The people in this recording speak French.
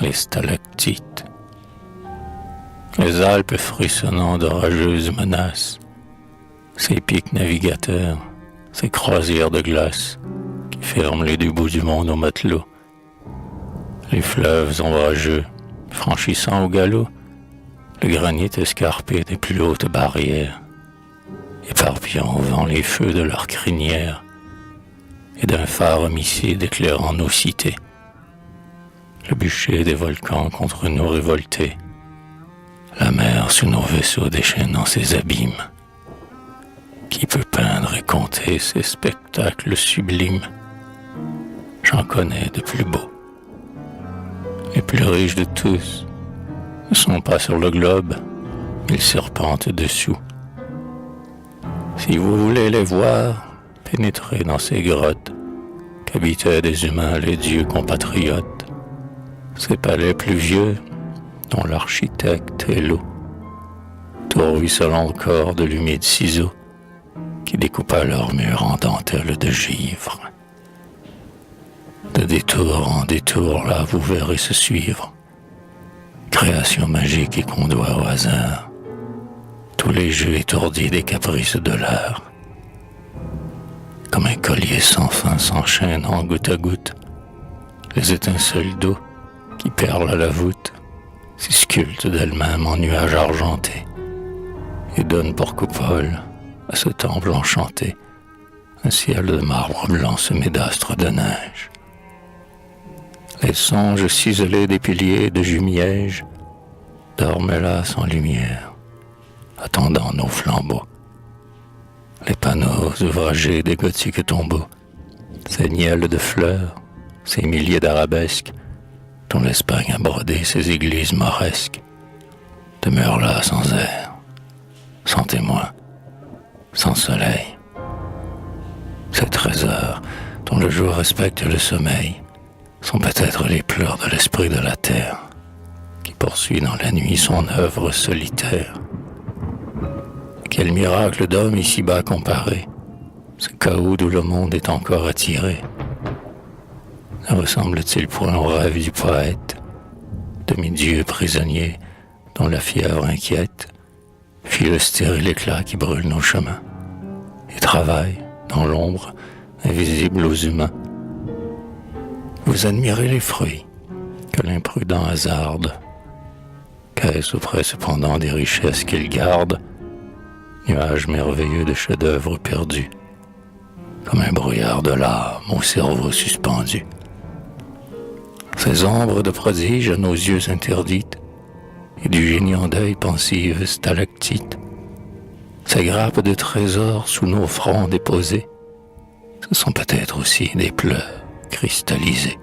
les stalactites, les Alpes frissonnant d'orageuses menaces, ces pics navigateurs, ces croisières de glace qui ferment les deux bouts du monde aux matelots, les fleuves ombrageux franchissant au galop le granit escarpé des plus hautes barrières, éparpillant au vent les feux de leurs crinières et d'un phare homicide éclairant nos cités, le bûcher des volcans contre nous révoltés, la mer sous nos vaisseaux déchaînant ses abîmes. Qui peut peindre et compter ces spectacles sublimes? J'en connais de plus beaux. Les plus riches de tous ne sont pas sur le globe, ils serpentent dessous. Si vous voulez les voir, pénétrez dans ces grottes qu'habitaient des humains les dieux compatriotes, ces palais pluvieux dont l'architecte est l'eau, tout ruisselant encore de l'humide ciseau qui découpa leurs murs en dentelle de givre. De détour en détour, là, vous verrez se suivre, création magique et qu'on doit au hasard, tous les jeux étourdis des caprices de l'art. Comme un collier sans fin s'enchaîne en goutte à goutte, les étincelles d'eau qui perlent à la voûte s'y sculptent d'elles-mêmes en nuages argentés et donnent pour coupole à ce temple enchanté un ciel de marbre blanc semé d'astres de neige. Les songes ciselés des piliers de jumiège dorment là sans lumière, attendant nos flambeaux. Les panneaux ouvragés des gothiques tombeaux, ces nielles de fleurs, ces milliers d'arabesques dont l'Espagne a brodé ses églises mauresques, demeurent là sans air, sans témoin, sans soleil. Ces trésors dont le jour respecte le sommeil sont peut-être les pleurs de l'esprit de la terre qui poursuit dans la nuit son œuvre solitaire. Quel miracle d'homme ici-bas comparé, ce chaos d'où le monde est encore attiré. Ne ressemble-t-il point au rêve du poète, demi-dieu prisonnier dont la fièvre inquiète fuit le stérile éclat qui brûle nos chemins et travaille dans l'ombre invisible aux humains? Vous admirez les fruits que l'imprudent hasarde. Qu'est-ce auprès cependant des richesses qu'il garde? Nuages merveilleux de chefs-d'œuvre perdus, comme un brouillard de l'âme au cerveau suspendu. Ces ombres de prodiges à nos yeux interdites, et du génie en deuil pensive stalactite, ces grappes de trésors sous nos fronts déposés, ce sont peut-être aussi des pleurs cristallisés.